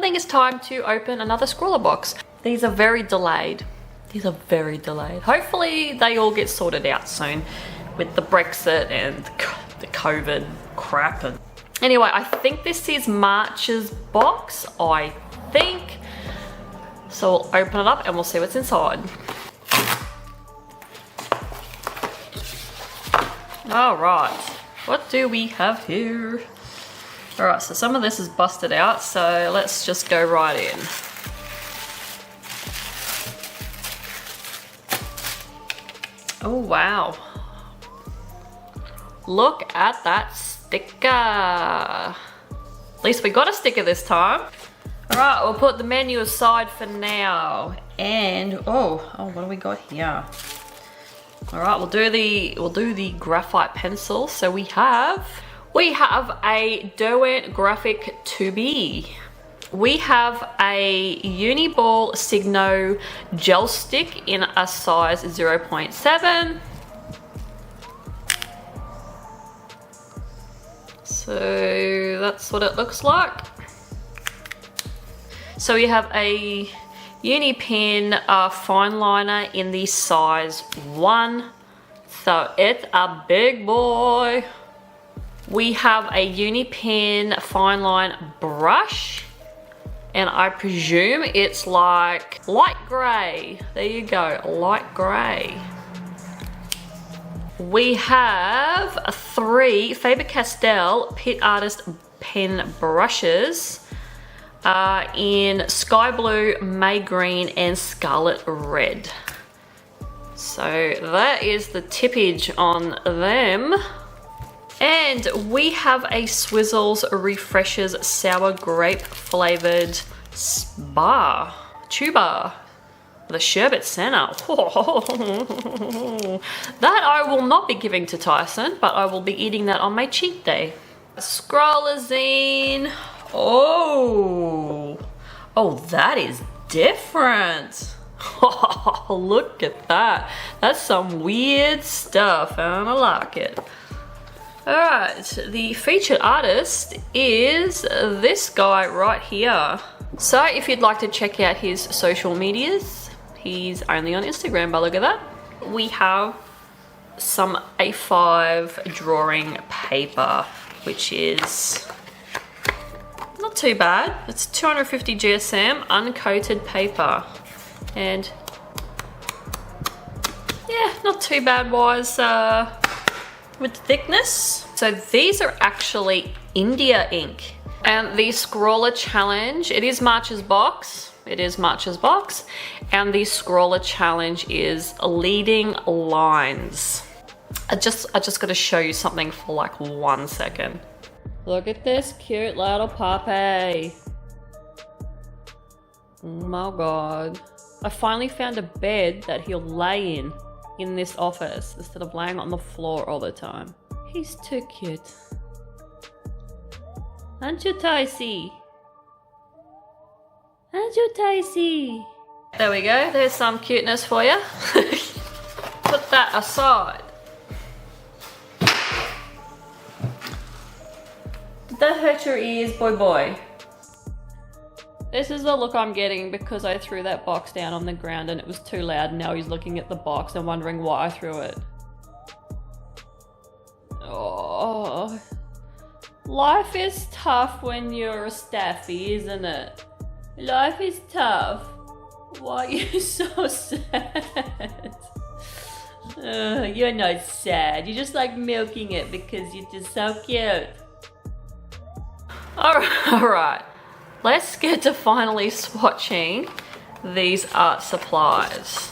I think it's time to open another Scrawlr box. These are very delayed. These are very delayed. Hopefully they all get sorted out soon with the Brexit and the COVID crap. And anyway, I think this is March's box, I think. So we'll open it up and we'll see what's inside. All right, what do we have here? All right, so some of this is busted out, so let's just go right in. Oh, wow. Look at that sticker. At least we got a sticker this time. All right, we'll put the menu aside for now. And, oh, what do we got here? All right, we'll do the graphite pencil. So we have a Derwent graphic 2B. We have a Uni-Ball Signo gel stick in a size 0.7. So that's what it looks like. So we have a UniPin fine liner in the size 1. So it's a big boy. We have a UniPin fine line brush. And I presume it's like light grey. There you go, light grey. We have 3 Faber Castell Pitt Artist pen brushes in sky blue, May green, and scarlet red. So that is the tippage on them. And we have a Swizzles Refreshers Sour Grape Flavored tuba, the sherbet center. That I will not be giving to Tyson, but I will be eating that on my cheat day. Scrawlr zine. Oh, that is different. Look at that. That's some weird stuff and I like it. Alright, the featured artist is this guy right here. So if you'd like to check out his social medias, he's only on Instagram, but look at that. We have some A5 drawing paper, which is not too bad. It's 250 GSM uncoated paper. And yeah, not too bad wise with thickness. So these are actually India ink. And the Scrawlr challenge, it is March's box. It is March's box. And the Scrawlr challenge is leading lines. I just gotta show you something for like 1 second. Look at this cute little puppy. Oh my God. I finally found a bed that he'll lay in this office instead of laying on the floor all the time. He's too cute. Aren't you, Ticey? Aren't you, Ticey? There we go, there's some cuteness for you. Put that aside. Did that hurt your ears, boy? This is the look I'm getting because I threw that box down on the ground and it was too loud. Now he's looking at the box and wondering why I threw it. Oh, life is tough when you're a staffy, isn't it? Life is tough. Why are you so sad? You're not sad. You're just like milking it because you're just so cute. All right. Let's get to finally swatching these art supplies.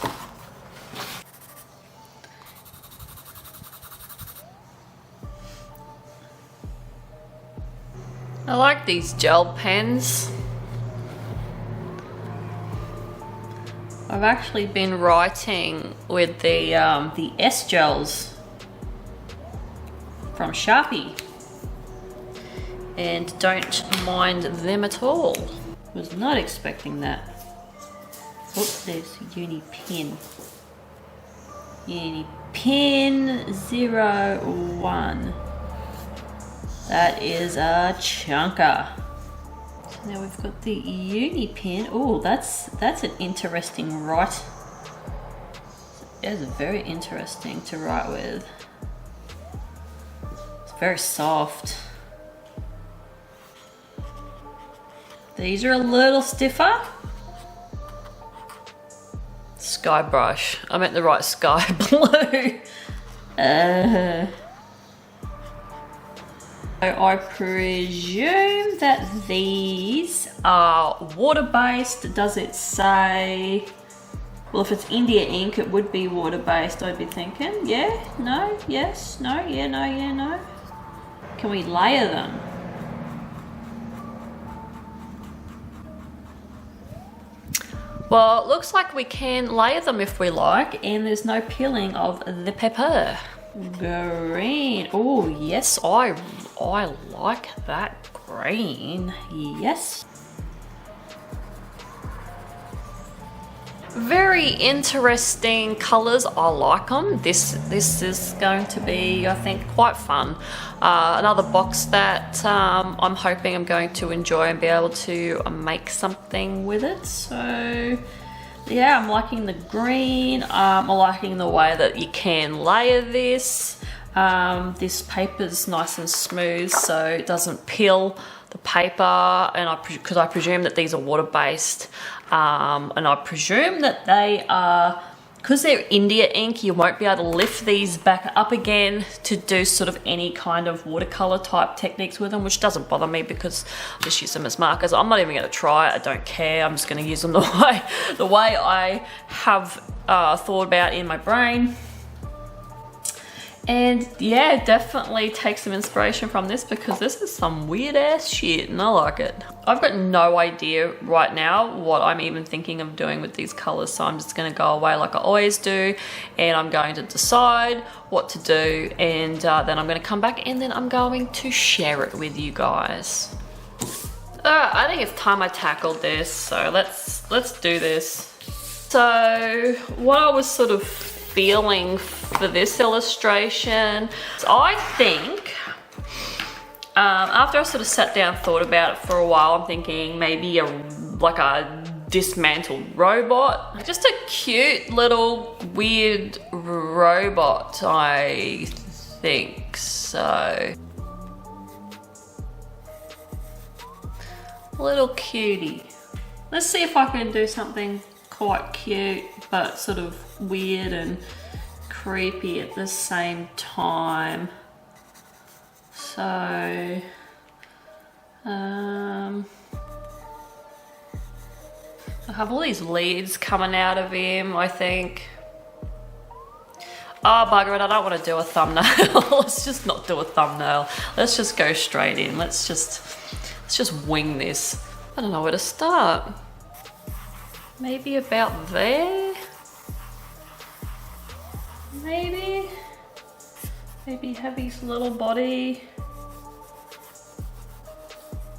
I like these gel pens. I've actually been writing with the S gels from Sharpie. And don't mind them at all. Was not expecting that. What's this? Uni Pin. Uni Pin 01. That is a chunker. So now we've got the Uni Pin. Oh, that's an interesting write. It's very interesting to write with. It's very soft. These are a little stiffer. Sky brush. I meant the right sky blue. I presume that these are water-based. Does it say? Well, if it's India ink, it would be water-based, I'd be thinking. Yeah? No? Yes? No? Yeah? No? Yeah? No? Can we layer them? Well, it looks like we can layer them if we like, and there's no peeling of the paper. Green. Oh, yes, I like that green. Yes. Very interesting colours. I like them. This is going to be, I think, quite fun. Another box that I'm hoping I'm going to enjoy and be able to make something with it. So yeah, I'm liking the green. I'm liking the way that you can layer this. This paper's nice and smooth, so it doesn't peel the paper, and because I presume that these are water-based, and I presume that they are, because they're India ink, you won't be able to lift these back up again to do sort of any kind of watercolor type techniques with them, which doesn't bother me because I just use them as markers. I'm not even going to try it. I don't care. I'm just going to use them the way I have thought about in my brain. And yeah, definitely take some inspiration from this, because this is some weird ass shit and I like it. I've got no idea right now what I'm even thinking of doing with these colors, so I'm just gonna go away like I always do, and I'm going to decide what to do, and then I'm gonna come back and then I'm going to share it with you guys. I think it's time I tackled this, so let's do this. So what I was sort of feeling for this illustration, so I think after I sort of sat down and thought about it for a while, I'm thinking maybe like a dismantled robot, just a cute little weird robot, I think. So little cutie. Let's see if I can do something quite cute but sort of weird and creepy at the same time. So I have all these leaves coming out of him, I think. Oh, bugger it, I don't want to do a thumbnail. Let's just not do a thumbnail. Let's just go straight in. Let's just wing this. I don't know where to start. Maybe about there? Maybe have his little body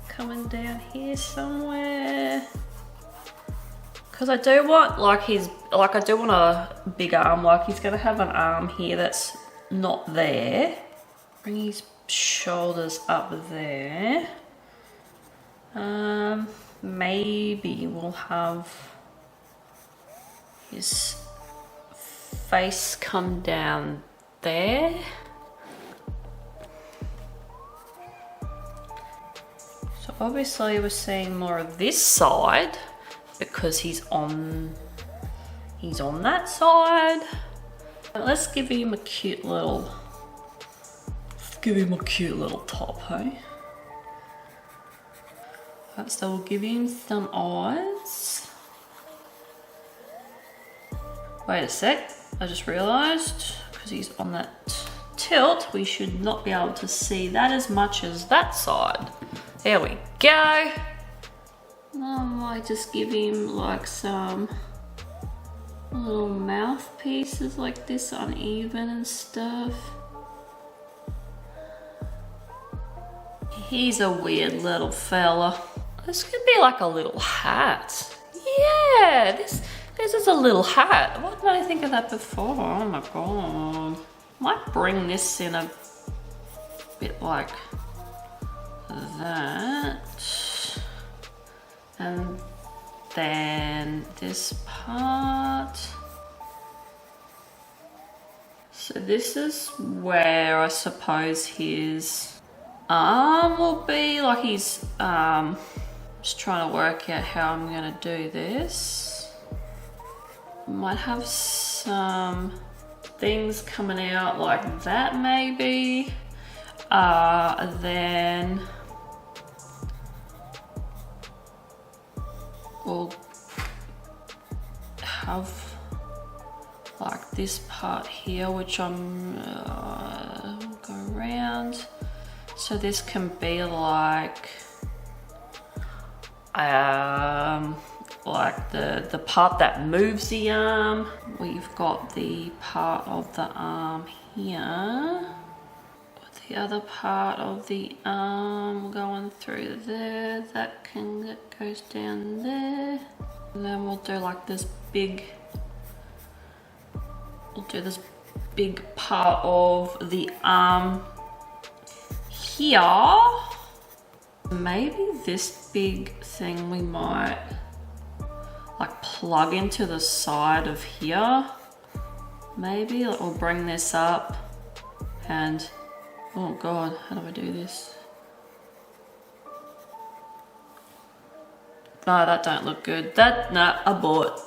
coming down here somewhere. Because I do want I do want a big arm, like he's gonna have an arm here that's not there. Bring his shoulders up there. Maybe we'll have his face come down there. So obviously we're seeing more of this side because he's on that side. Let's give him a cute little top, hey? So we'll give him some eyes. Wait a sec, I just realised, because he's on that tilt, we should not be able to see that as much as that side. There we go. I might just give him like some little mouth pieces like this, uneven and stuff. He's a weird little fella. This could be like a little hat. Yeah, this is a little hat. Why didn't I think of that before? Oh my god. Might bring this in a bit like that. And then this part. So this is where I suppose his arm will be, like he's, just trying to work out how I'm gonna do this. Might have some things coming out like that maybe. Then we'll have like this part here, which I'm go around. So this can be like the part that moves the arm. We've got the part of the arm here. The other part of the arm going through there. That goes down there. And then we'll do like this big. We'll do this big part of the arm here. Maybe this big thing we might like plug into the side of here. Maybe like, we'll bring this up and, oh God, how do I do this? No, that don't look good. Abort.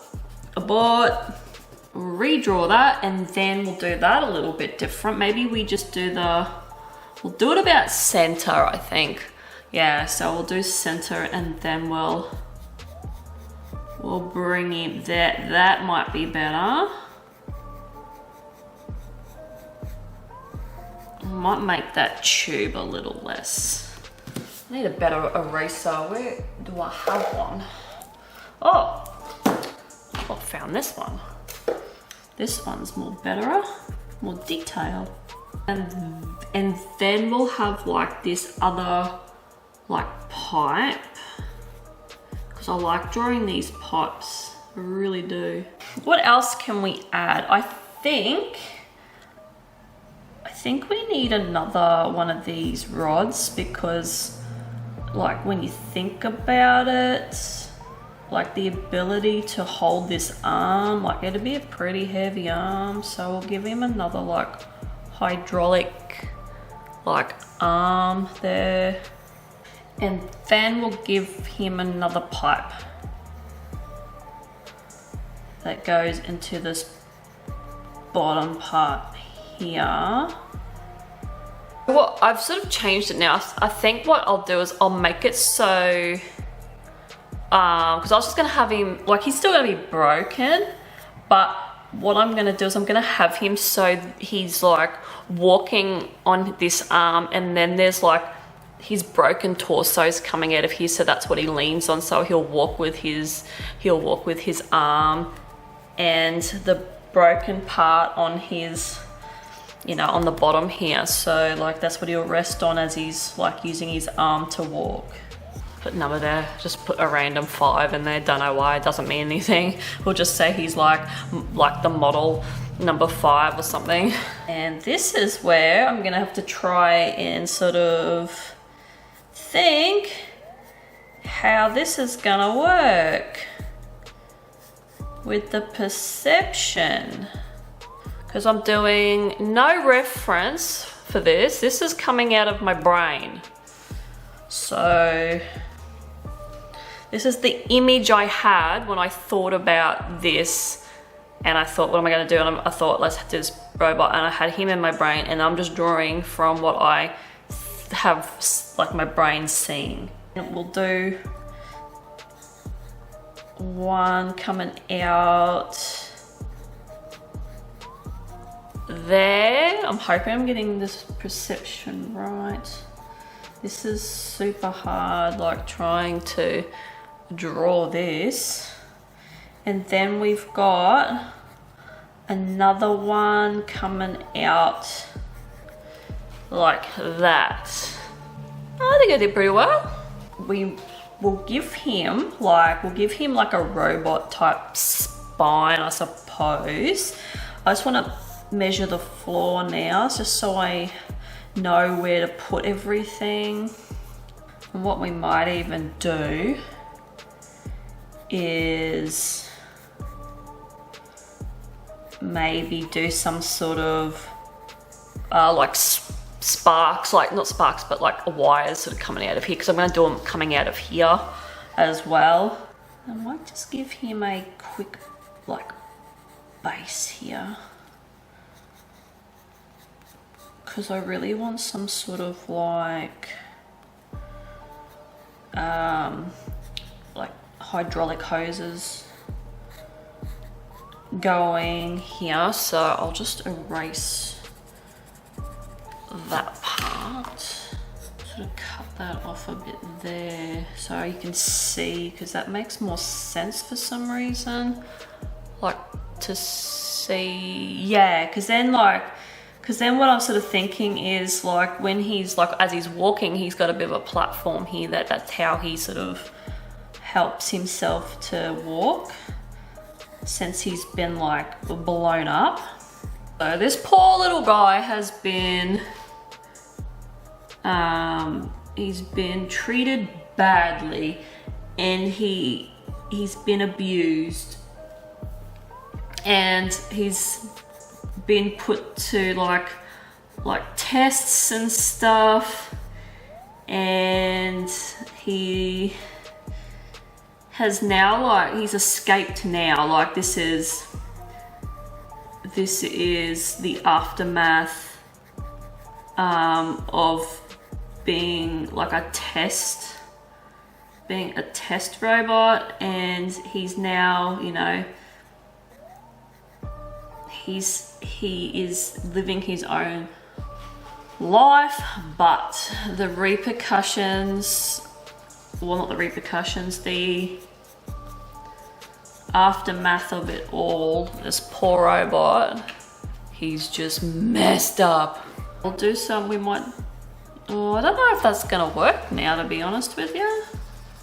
Redraw that, and then we'll do that a little bit different. Maybe we just do we'll do it about center, I think. Yeah, so we'll do center, and then we'll bring it there. That might be better. I might make that tube a little less. I need a better eraser. Where do I have one? Oh, I found this one. This one's more detailed. And then we'll have like this other like pipe, because I like drawing these pipes, I really do. What else can we add? I think we need another one of these rods, because like when you think about it, like the ability to hold this arm, like it'd be a pretty heavy arm, so we'll give him another like hydraulic like arm there, and then we'll give him another pipe that goes into this bottom part here. Well, I've sort of changed it now. I think what I'll do is I'll make it so because I was just gonna have him, like he's still gonna be broken, but what I'm gonna do is I'm gonna have him so he's like walking on this arm, and then there's like his broken torso's coming out of here, so that's what he leans on, so he'll walk with his arm, and the broken part on his, you know, on the bottom here, so like that's what he'll rest on as he's like using his arm to walk. Put number there, just put a random 5 in there, don't know why, it doesn't mean anything. We'll just say he's like the model number 5 or something. And this is where I'm gonna have to try and sort of think how this is gonna work with the perception. Because I'm doing no reference for this. This is coming out of my brain. So this is the image I had when I thought about this, and I thought, what am I gonna do? And I thought, let's do this robot, and I had him in my brain, and I'm just drawing from what I have, like my brain seeing. And we'll do one coming out there. I'm hoping I'm getting this perception right. This is super hard, like trying to draw this. And then we've got another one coming out like that. I think I did pretty well. We will give him like, a robot type spine, I suppose. I just want to measure the floor now, just so I know where to put everything. And what we might even do is maybe do some sort of like sparks, like not sparks, but like wires sort of coming out of here, because I'm going to do them coming out of here as well. I might just give him a quick like base here, because I really want some sort of like hydraulic hoses going here. So I'll just erase that part, sort of cut that off a bit there so you can see, because that makes more sense for some reason, like to see, yeah, because then what I'm sort of thinking is like when he's like, as he's walking, he's got a bit of a platform here, that's how he sort of helps himself to walk since he's been like blown up. So this poor little guy has been he's been treated badly, and he's been abused, and he's been put to like tests and stuff, and he has now like, he's escaped now. Like this is the aftermath of being like a test robot, and he's now, you know, he is living his own life, but the repercussions, well, not the repercussions, the aftermath of it all, this poor robot, he's just messed up. We'll do some, we might, oh, I don't know if that's gonna work now, to be honest with you.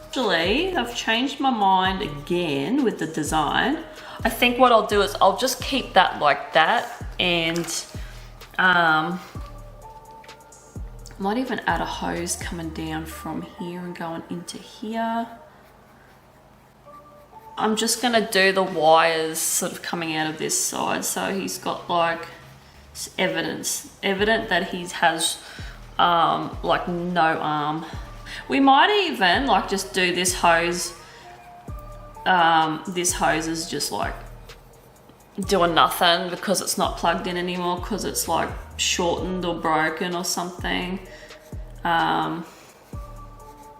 Actually, I've changed my mind again with the design. I think what I'll do is I'll just keep that like that, and might even add a hose coming down from here and going into here. I'm just gonna do the wires sort of coming out of this side, so he's got like evident that he has like no arm. We might even like just do this hose. This hose is just like doing nothing because it's not plugged in anymore, because it's like shortened or broken or something. Yeah,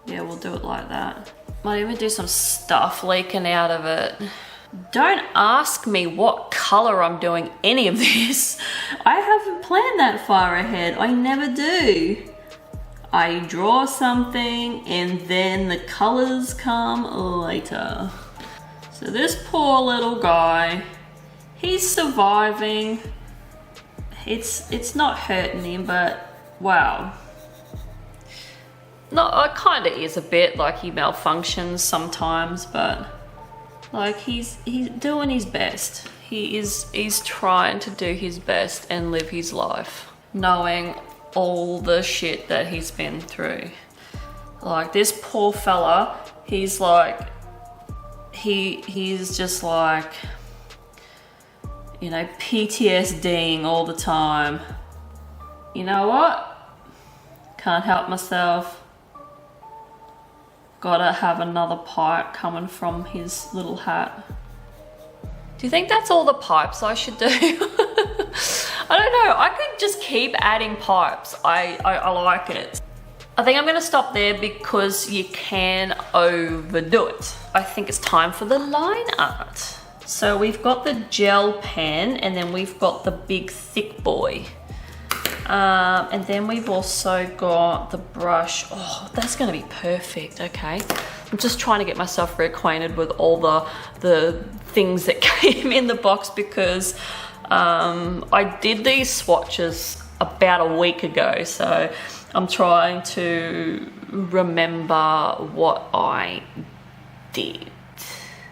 we'll do it like that. Might even do some stuff leaking out of it. Don't ask me what color I'm doing any of this. I haven't planned that far ahead. I never do. I draw something and then the colors come later. So this poor little guy, he's surviving. It's not hurting him, but wow. No, it kind of is a bit, like he malfunctions sometimes, but like he's doing his best. He's trying to do his best and live his life, knowing all the shit that he's been through. Like this poor fella, he's like, he's just like, you know, PTSDing all the time. You know what? Can't help myself. Gotta have another pipe coming from his little hat. Do you think that's all the pipes I should do? I don't know, I could just keep adding pipes. I like it. I think I'm gonna stop there because you can overdo it. I think it's time for the line art. So we've got the gel pen, and then we've got the big thick boy. And then we've also got the brush. Oh, that's gonna be perfect, okay. I'm just trying to get myself reacquainted with all the things that came in the box, because I did these swatches about a week ago, so I'm trying to remember what I did.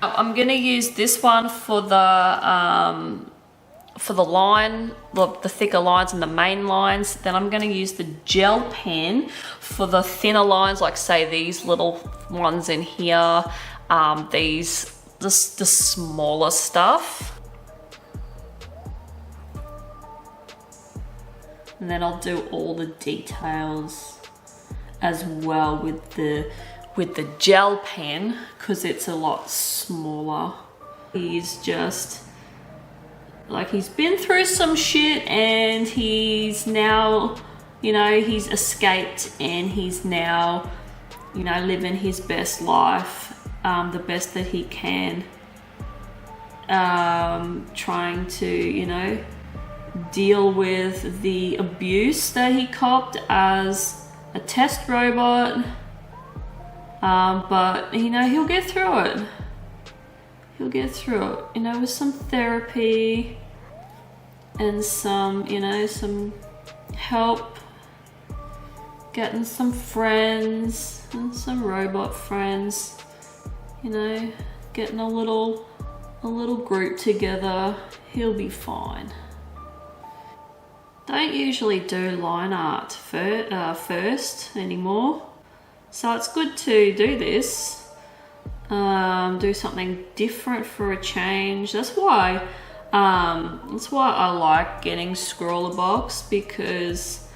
I'm gonna use this one for the line, the thicker lines and the main lines. Then I'm gonna use the gel pen for the thinner lines, like say these little ones in here, these the smaller stuff. And then I'll do all the details as well with the gel pen, because it's a lot smaller. He's just like, he's been through some shit and he's now, you know, he's escaped and he's now, you know, living his best life, the best that he can, trying to, you know, deal with the abuse that he copped as a test robot, but, you know, he'll get through it. He'll get through it, you know, with some therapy and some, you know, some help, getting some friends and some robot friends, you know, getting a little group together. He'll be fine. Don't usually do line art first anymore, so it's good to do this. Do something different for a change. That's why I like getting SCRAWLRBOX, because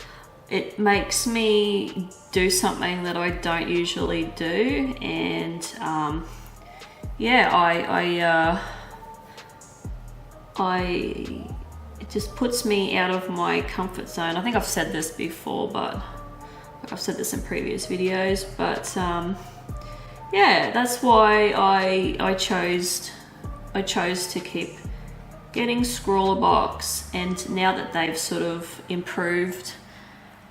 it makes me do something that I don't usually do, and yeah, it just puts me out of my comfort zone. I think I've said this before, but like I've said this in previous videos, but yeah, that's why I chose to keep getting SCRAWLRBOX, and now that they've sort of improved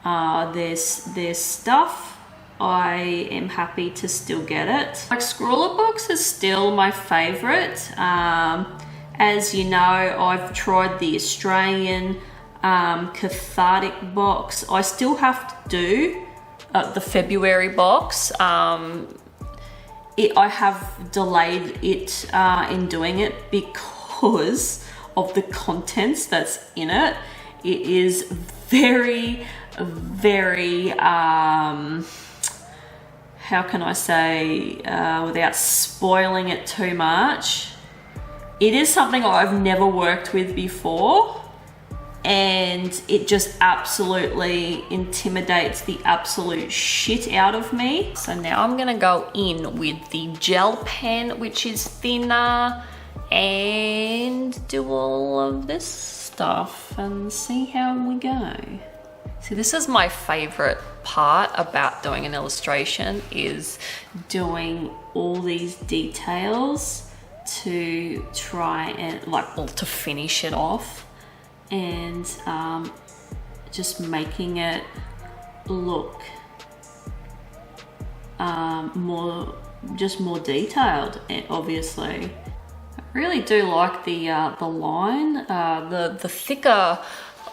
their stuff, I am happy to still get it. Like, SCRAWLRBOX is still my favorite. As you know, I've tried the Australian cathartic box. I still have to do the February box. I have delayed it in doing it because of the contents that's in it. It is very, very, how can I say, without spoiling it too much, it is something I've never worked with before, and it just absolutely intimidates the absolute shit out of me. So now I'm gonna go in with the gel pen, which is thinner, and do all of this stuff and see how we go. See, this is my favorite part about doing an illustration, is doing all these details to try and, like, well, to finish it off, and just making it look more detailed, obviously. I really do like the line, the thicker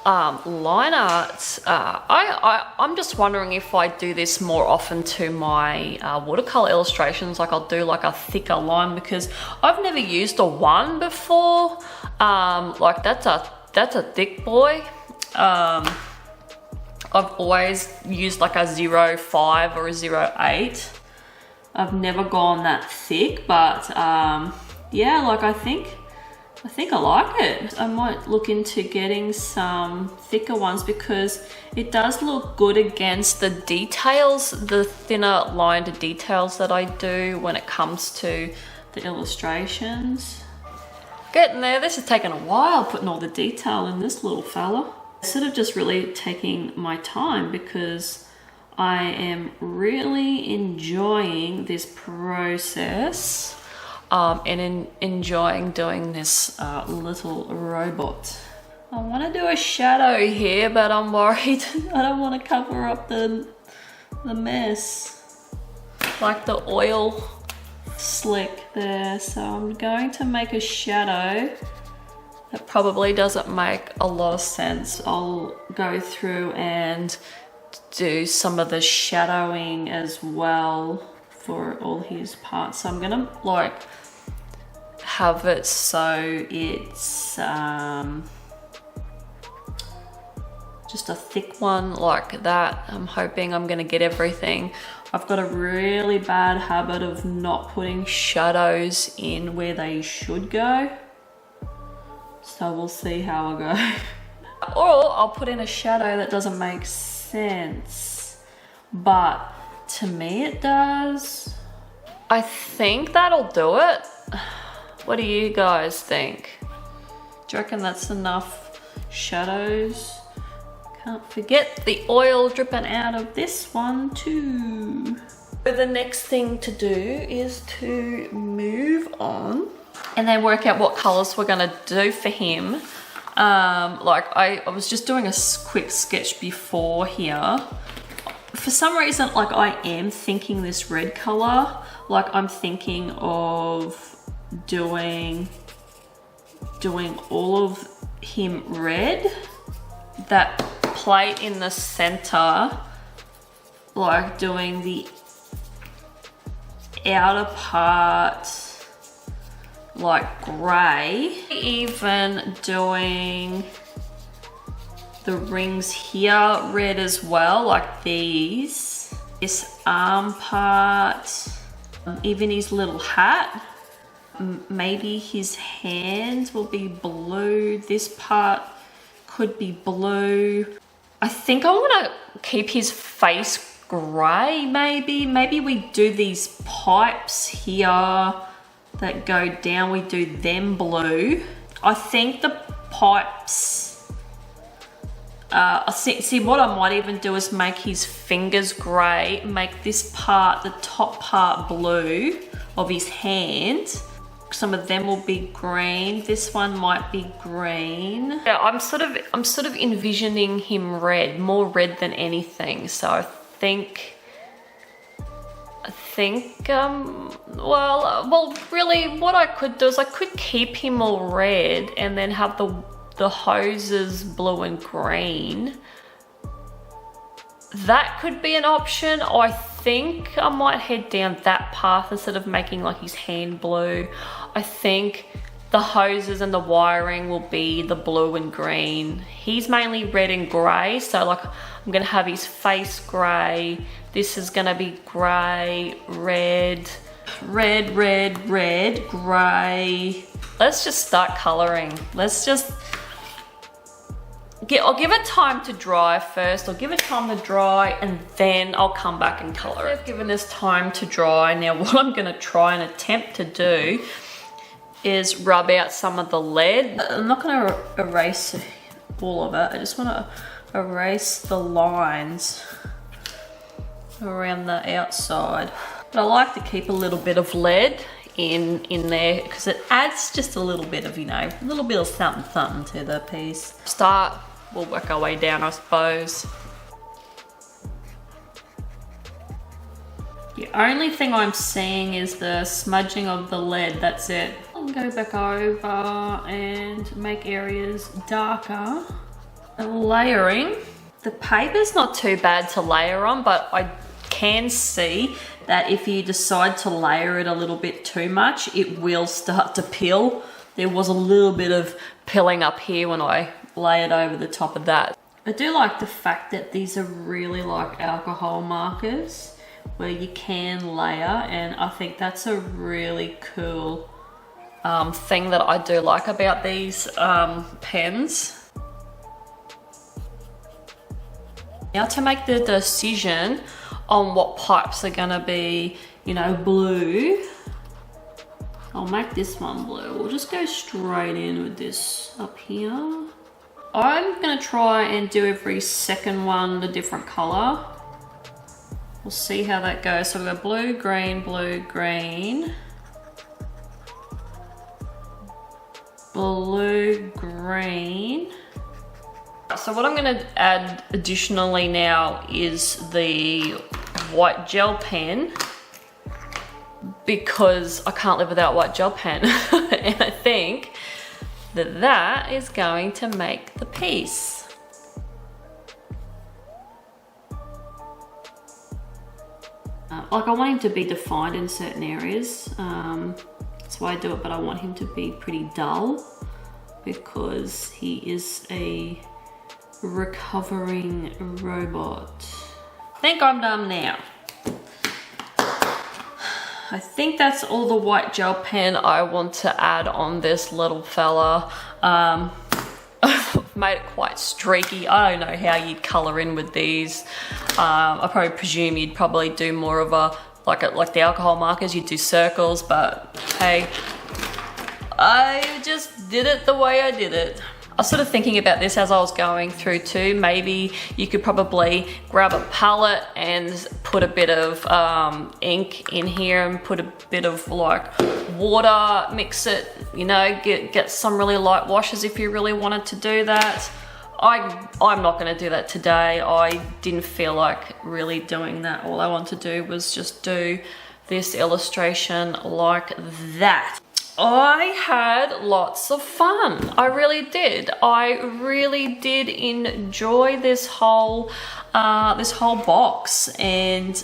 line art. I'm just wondering if I do this more often to my watercolor illustrations, like I'll do like a thicker line, because I've never used a 1 before. Like that's a thick boy. I've always used like a 0.5 or a 0.8. I've never gone that thick, but yeah, like I think I like it. I might look into getting some thicker ones, because it does look good against the details, the thinner lined details that I do when it comes to the illustrations. Getting there. This is taking a while, putting all the detail in this little fella. Sort of just really taking my time, because I am really enjoying this process. And enjoying doing this little robot. I want to do a shadow here, but I'm worried I don't want to cover up the mess, like the oil slick there. So I'm going to make a shadow that probably doesn't make a lot of sense. I'll go through and do some of the shadowing as well for all his parts. So I'm gonna like have it so it's just a thick one like that. I'm hoping I'm gonna get everything. I've got a really bad habit of not putting shadows in where they should go. So we'll see how I go. Or I'll put in a shadow that doesn't make sense. But to me it does. I think that'll do it. What do you guys think? Do you reckon that's enough shadows? Can't forget the oil dripping out of this one too. So the next thing to do is to move on and then work out what colors we're gonna do for him. Like I was just doing a quick sketch before here. For some reason, like I am thinking this red color, like I'm thinking of doing all of him red. That plate in the center, like doing the outer part like gray, even doing the rings here red as well, like these, this arm part, even his little hat, maybe his hands will be blue, this part could be blue. I think I want to keep his face grey, maybe we do these pipes here that go down, we do them blue. I think the pipes, see what I might even do is make his fingers grey, make this part, the top part blue of his hand. Some of them will be green. This one might be green. Yeah, I'm sort of envisioning him red, more red than anything. So I think, well, really what I could do is I could keep him all red and then have the hoses blue and green. That could be an option. Or I think I might head down that path instead of making like his hand blue. I think the hoses and the wiring will be the blue and green. He's mainly red and grey, so like I'm gonna have his face grey. This is gonna be grey, red, red, red, red, grey. Let's just start colouring. Let's just I'll give it time to dry first. I'll give it time to dry and then I'll come back and colour it. I've given this time to dry. Now what I'm gonna try and attempt to do is rub out some of the lead. I'm not gonna erase all of it. I just wanna erase the lines around the outside. But I like to keep a little bit of lead in there because it adds just a little bit of, you know, a little bit of something to the piece. We'll work our way down, I suppose. The only thing I'm seeing is the smudging of the lead, that's it. I'll go back over and make areas darker. Layering. The paper's not too bad to layer on, but I can see that if you decide to layer it a little bit too much, it will start to pill. There was a little bit of pilling up here when I layered over the top of that. I do like the fact that these are really like alcohol markers where you can layer, and I think that's a really cool thing that I do like about these pens. Now to make the decision on what pipes are gonna be, you know, blue, I'll make this one blue. We'll just go straight in with this up here. I'm gonna try and do every second one a different color. We'll see how that goes. So we've got blue, green, blue, green, blue, green. So what I'm gonna add additionally now is the white gel pen, because I can't live without white gel pen. And I think that that is going to make the piece. Like I want him to be defined in certain areas. That's why I do it, but I want him to be pretty dull because he is a recovering robot. I think I'm done now. I think that's all the white gel pen I want to add on this little fella. I've made it quite streaky. I don't know how you'd color in with these. I probably presume you'd probably do more of a, like the alcohol markers, you'd do circles, but hey, I just did it the way I did it. I was sort of thinking about this as I was going through too. Maybe you could probably grab a palette and put a bit of ink in here and put a bit of like water, mix it, you know, get some really light washes if you really wanted to do that. I'm not gonna do that today. I didn't feel like really doing that. All I want to do was just do this illustration like that. I had lots of fun. I really did. I really did enjoy this whole box, and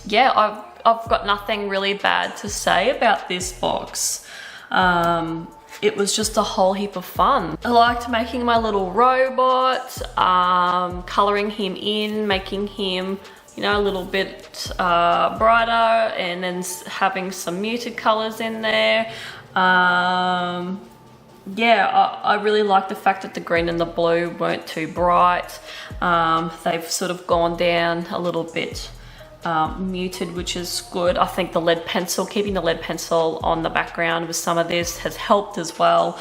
yeah, I've got nothing really bad to say about this box. It was just a whole heap of fun. I liked making my little robot, coloring him in, making him, you know, a little bit brighter, and then having some muted colors in there. Yeah, I really like the fact that the green and the blue weren't too bright. They've sort of gone down a little bit muted, which is good. I think the lead pencil, keeping the lead pencil on the background with some of this has helped as well,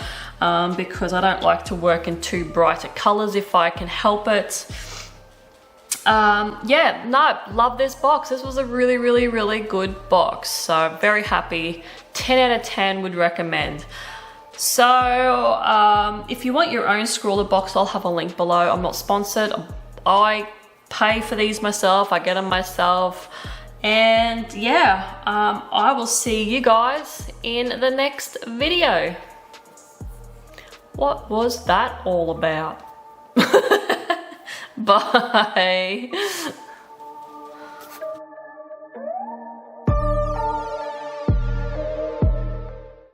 because I don't like to work in too brighter colors if I can help it. Yeah, no, love this box. This was a really, really, really good box. So very happy. 10 out of 10 would recommend. So if you want your own Scrawlr box, I'll have a link below. I'm not sponsored. I pay for these myself. I get them myself. And yeah, I will see you guys in the next video. What was that all about? Bye.